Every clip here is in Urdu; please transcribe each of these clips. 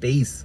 23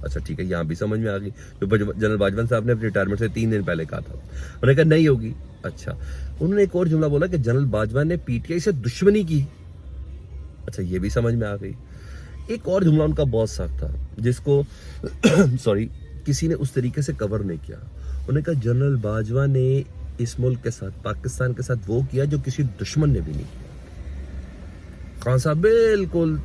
اچھا ٹھیک ہے, یہاں بھی سمجھ میں آ گئی. جو جنرل باجوہ صاحب نے اپنی ریٹائرمنٹ سے 3 دن پہلے کہا تھا, انہوں نے کہا نہیں ہوگی. اچھا, انہوں نے ایک اور جملہ بولا کہ جنرل باجوہ نے پی ٹی آئی سے دشمنی کی. اچھا, یہ بھی سمجھ میں آ گئی. ایک اور جملہ ان کا بہت سخت تھا جس کو سوری کسی نے اس طریقے سے کور نہیں کیا. انہوں نے کہا جنرل باجوہ نے اس ملک کے ساتھ, پاکستان کے ساتھ وہ کیا جو کسی دشمن نے بھی نہیں کیا. خان صاحب بالکل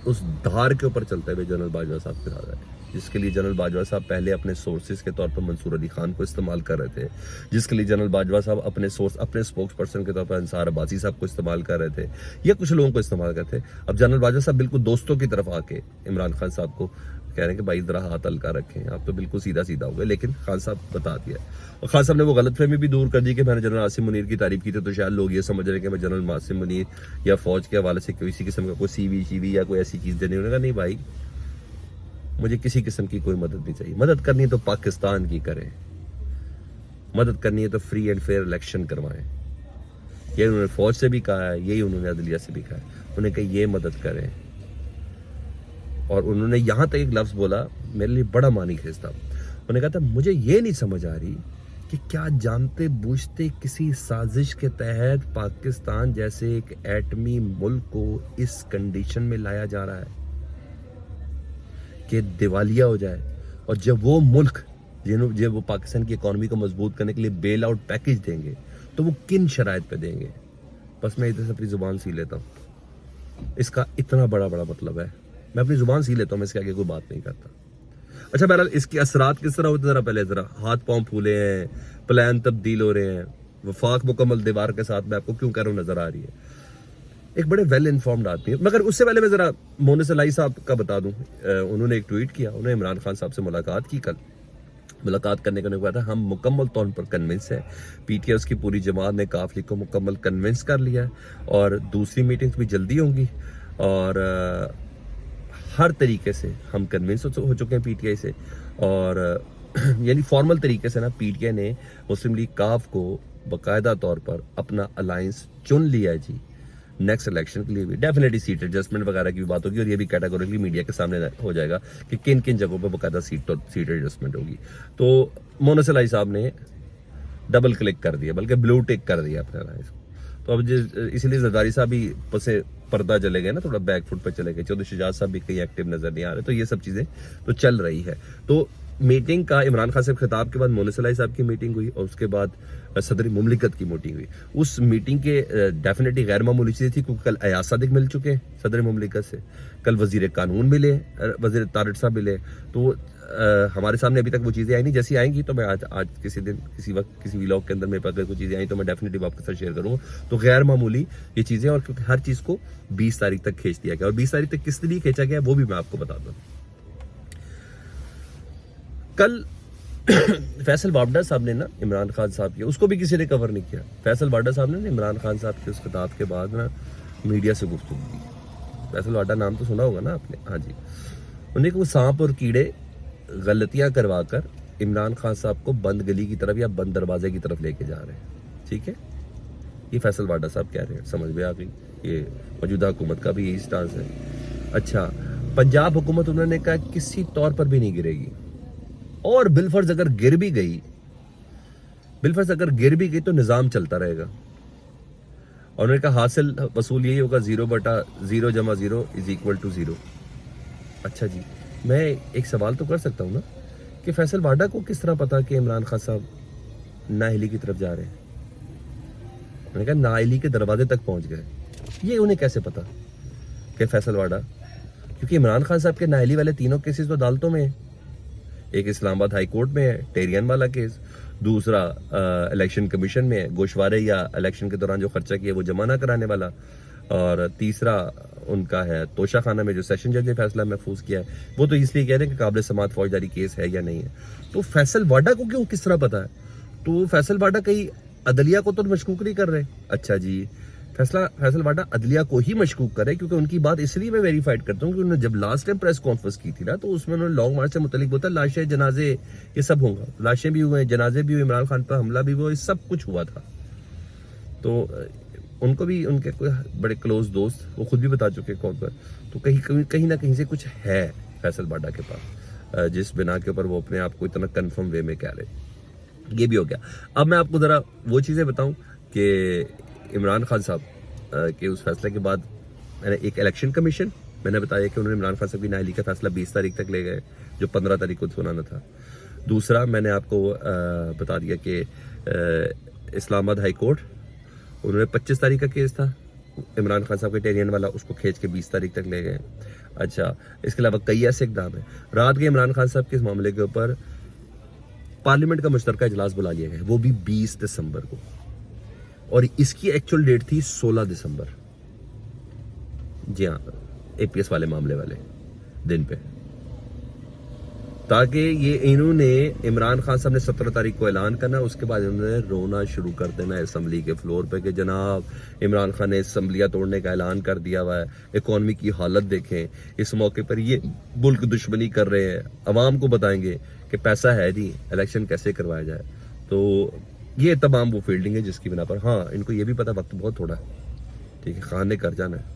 اس دھار کے اوپر چلتے ہوئے جنرل باجوہ صاحب کے ساتھ آئے, جس کے لیے جنرل باجوہ صاحب پہلے اپنے سورسز کے طور پر منصور علی خان کو استعمال کر رہے تھے, جس کے لیے جنرل باجوہ صاحب اپنے اسپوکس پرسن کے طور پر انصار عباسی صاحب کو استعمال کر رہے تھے, یا کچھ لوگوں کو استعمال کرتے. اب جنرل باجوہ صاحب بالکل دوستوں کی طرف آ کے عمران خان صاحب کو کہہ رہے ہیں کہ بھائی ذرا ہاتھ ہلکا رکھیں, آپ تو بالکل سیدھا سیدھا ہو گئے. لیکن خان صاحب بتا دیا, اور خان صاحب نے وہ غلط فہمی بھی دور کر دی کہ میں نے جنرل عاصم منیر کی تعریف کی تھی تو شاید لوگ یہ سمجھ رہے ہیں کہ میں جنرل عاصم منیر یا فوج کے حوالے سے کسی قسم کا کوئی سی وی یا کوئی ایسی چیز دینے. انہوں نے کہا نہیں بھائی, مجھے کسی قسم کی کوئی مدد نہیں چاہیے. مدد کرنی ہے تو پاکستان کی کریں, مدد کرنی ہے تو فری اینڈ فیئر الیکشن کروائیں. یہ انہوں نے فوج سے بھی کہا ہے, یہی انہوں نے عدلیہ سے بھی کہا ہے. انہوں نے کہا یہ مدد کریں, اور انہوں نے یہاں تک ایک لفظ بولا میرے لیے بڑا معنی خیز تھا. انہوں نے کہا تھا مجھے یہ نہیں سمجھ آ رہی کہ کیا جانتے بوجھتے کسی سازش کے تحت پاکستان جیسے ایک ایٹمی ملک کو اس کنڈیشن میں لایا جا رہا ہے کہ دیوالیہ ہو جائے, اور جب وہ ملک جب وہ پاکستان کی اکانومی کو مضبوط کرنے کے لیے بیل آؤٹ پیکج دیں گے تو وہ کن شرائط پہ دیں گے. بس میں ادھر سے اپنی زبان سی لیتا ہوں, اس کا اتنا بڑا مطلب ہے. میں اپنی زبان سی لیتا ہوں, میں اس کے آگے کوئی بات نہیں کرتا. اچھا بہرحال اس کے اثرات کس طرح ہوتے ہیں, ذرا ہاتھ پاؤں پھولے ہیں, پلان تبدیل ہو رہے ہیں, وفاق مکمل دیوار کے ساتھ میں آپ کو کیوں کہہ رہا ہوں نظر آ رہی ہے. ایک بڑے ویل انفارمڈ آدمی ہے. مگر اس سے پہلے میں ذرا مونس علائی صاحب کا بتا دوں. انہوں نے ایک ٹویٹ کیا, انہوں نے عمران خان صاحب سے ملاقات کی. کل ملاقات کرنے کا کہا تھا ہم مکمل طور پر کنونس ہیں, پی ٹی آئی اس کی پوری جماعت نے کاف لیگ کو مکمل کنونس کر لیا ہے, اور دوسری میٹنگز بھی جلدی ہوں گی, اور ہر طریقے سے ہم کنونس ہو چکے ہیں پی ٹی آئی سے. اور یعنی فارمل طریقے سے نا پی ٹی آئی نے مسلم لیگ کاف کو باقاعدہ طور پر اپنا الائنس چن لیا ہے جی. نیکسٹ الیکشن کے لیے بھی ڈیفینیٹلی سیٹ ایڈجسٹمنٹ وغیرہ کی بھی بات ہوگی, اور یہ بھی کیٹیگوریکلی میڈیا کے سامنے ہو جائے گا کہ کن کن جگہوں پہ باقاعدہ سیٹ ایڈجسٹمنٹ ہوگی. تو مونس علائی صاحب نے ڈبل کلک کر دیا, بلکہ بلو ٹک کر دیا اپنے الائنس کو. تو اب اسی لیے زرداری صاحب بھی پسے پردہ چلے گئے نا, تھوڑا بیک فٹ پہ چلے گئے. چودھری شجاعت صاحب بھی کہیں ایکٹیو نظر نہیں آ رہے. تو یہ سب چیزیں تو چل رہی ہے. تو میٹنگ کا عمران خان صاحب خطاب کے بعد مونس علائی صاحب کی میٹنگ ہوئی, اور اس کے بعد صدر مملکت کی میٹنگ ہوئی. اس میٹنگ کے ڈیفینیٹلی غیر معمولی چیزیں تھی, کیونکہ کل ایاز صادق مل چکے ہیں صدر مملکت سے, کل وزیر قانون ملے, وزیر طارق صاحب ملے. تو ہمارے سامنے ابھی تک وہ چیزیں آئی نہیں, جیسی آئیں گی تو میں آج کسی دن کسی وقت کسی ولاگ کے اندر میرے پاس اگر کوئی چیزیں آئیں تو میں ڈیفینیٹلی آپ کے ساتھ شیئر کروں گا. تو غیر معمولی یہ چیزیں, اور کیونکہ ہر چیز کو 20 تاریخ تک کھینچ دیا گیا, اور 20 تاریخ تک کس لیے کھینچا گیا وہ بھی میں آپ کو بتا دوں. کل فیصل وابڈا صاحب نے نا عمران خان صاحب کیا, اس کو بھی کسی نے کور نہیں کیا. فیصل وابڈا صاحب نے عمران خان صاحب کے اس خطاب کے بعد نا میڈیا سے گفتگو کی. فیصل وابڈا نام تو سنا ہوگا نا آپ نے, ہاں جی. انہوں نے کہ وہ سانپ اور کیڑے غلطیاں کروا کر عمران خان صاحب کو بند گلی کی طرف یا بند دروازے کی طرف لے کے جا رہے ہیں. ٹھیک ہے, یہ فیصل وابڈا صاحب کہہ رہے ہیں, سمجھ میں آ گئی. یہ موجودہ حکومت کا بھی یہی سٹانس ہے. اچھا, پنجاب حکومت انہوں نے کہا کسی طور پر بھی نہیں گرے گی, اور بالفرض اگر گر بھی گئی تو نظام چلتا رہے گا. اور انہوں نے کہا حاصل وصول یہی ہوگا 0/0 جمع 0 = 0. اچھا جی, میں ایک سوال تو کر سکتا ہوں نا کہ فیصل واڈا کو کس طرح پتا کہ عمران خان صاحب نااہلی کی طرف جا رہے ہیں؟ انہوں نے کہا نااہلی کے دروازے تک پہنچ گئے. یہ انہیں کیسے پتا کہ فیصل واڈا, کیونکہ عمران خان صاحب کے نااہلی والے تینوں کیسز تو عدالتوں میں ہیں. ایک اسلام آباد ہائی کورٹ میں ہے ٹیرین والا کیس, دوسرا الیکشن کمیشن میں ہے گوشوارے یا الیکشن کے دوران جو خرچہ کیا وہ جمع نہ کرانے والا, اور تیسرا ان کا ہے توشہ خانہ میں جو سیشن جج نے فیصلہ محفوظ کیا ہے. وہ تو اس لیے کہہ رہے ہیں کہ قابل سماعت فوجداری کیس ہے یا نہیں ہے. تو فیصل واڈا کو کیوں کس طرح پتا ہے؟ تو فیصل واڈا کہیں عدلیہ کو تو مشکوک نہیں کر رہے. اچھا جی, فیصل واڈا عدلیہ کو ہی مشکوک کرے, کیونکہ ان کی بات اس لیے میں ویریفائڈ کرتا ہوں کہ انہوں نے جب لاسٹ ٹائم پریس کانفرنس کی تھی نا تو اس میں انہوں نے لانگ مارچ سے متعلق بولا لاشیں جنازے یہ سب ہوں گا, لاشیں بھی ہوئے, جنازے بھی ہوئے, عمران خان پر حملہ بھی ہوا, یہ سب کچھ ہوا تھا. تو ان کو بھی ان کے کوئی بڑے کلوز دوست وہ خود بھی بتا چکے کال پر, تو کہیں نہ کہیں سے کچھ ہے فیصل واڈا کے پاس. جس بنا کے اوپر وہ اپنے آپ کو اتنا کنفرم وے میں کہہ رہے. یہ بھی ہو گیا. اب میں آپ کو ذرا وہ چیزیں بتاؤں کہ عمران خان صاحب کے اس فیصلے کے بعد میں نے ایک الیکشن کمیشن میں نے بتایا کہ انہوں نے عمران خان صاحب کی نااہلی کا فیصلہ 20 تاریخ تک لے گئے جو 15 تاریخ کو سنانا تھا. دوسرا میں نے آپ کو بتا دیا کہ اسلام آباد ہائی کورٹ انہوں نے 25 تاریخ کا کیس تھا عمران خان صاحب کے ٹیرین والا اس کو کھینچ کے 20 تاریخ تک لے گئے. اچھا اس کے علاوہ کئی ایسے اقدام ہیں. رات کے عمران خان صاحب کے اس معاملے کے اوپر پارلیمنٹ کا مشترکہ اجلاس بلا لیا گیا وہ بھی 20 دسمبر کو اور اس کی ایکچوئل ڈیٹ تھی 16 دسمبر. جی ہاں اے پی ایس والے معاملے والے دن پہ تاکہ یہ انہوں نے عمران خان صاحب نے 17 تاریخ کو اعلان کرنا اس کے بعد انہوں نے رونا شروع کر دینا اسمبلی کے فلور پہ کہ جناب عمران خان نے اسمبلیاں توڑنے کا اعلان کر دیا ہوا ہے. اکانومی کی حالت دیکھیں اس موقع پر یہ ملک دشمنی کر رہے ہیں. عوام کو بتائیں گے کہ پیسہ ہے نہیں الیکشن کیسے کروایا جائے. تو یہ تمام وہ فیلڈنگ ہے جس کی بنا پر ہاں ان کو یہ بھی پتا وقت بہت تھوڑا ہے. ٹھیک ہے خان نے کر جانا ہے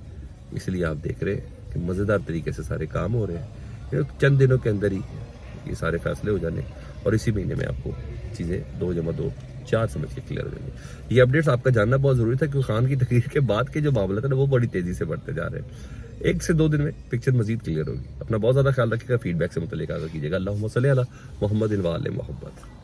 اس لیے آپ دیکھ رہے ہیں کہ مزیدار طریقے سے سارے کام ہو رہے ہیں. چند دنوں کے اندر ہی یہ سارے فیصلے ہو جانے اور اسی مہینے میں آپ کو چیزیں 2 + 2 = 4 سمجھ کے کلیئر ہو جائیں گے. یہ اپڈیٹس آپ کا جاننا بہت ضروری تھا کیونکہ خان کی تقریر کے بعد کے جو معاملات ہیں نا وہ بڑی تیزی سے بڑھتے جا رہے ہیں. 1 سے 2 دن میں پکچر مزید کلیئر ہوگی. اپنا بہت زیادہ خیال رکھیے گا. فیڈ بیک سے متعلق آگاہ کیجیے گا. اللہم صلی علی محمد و آل محمد.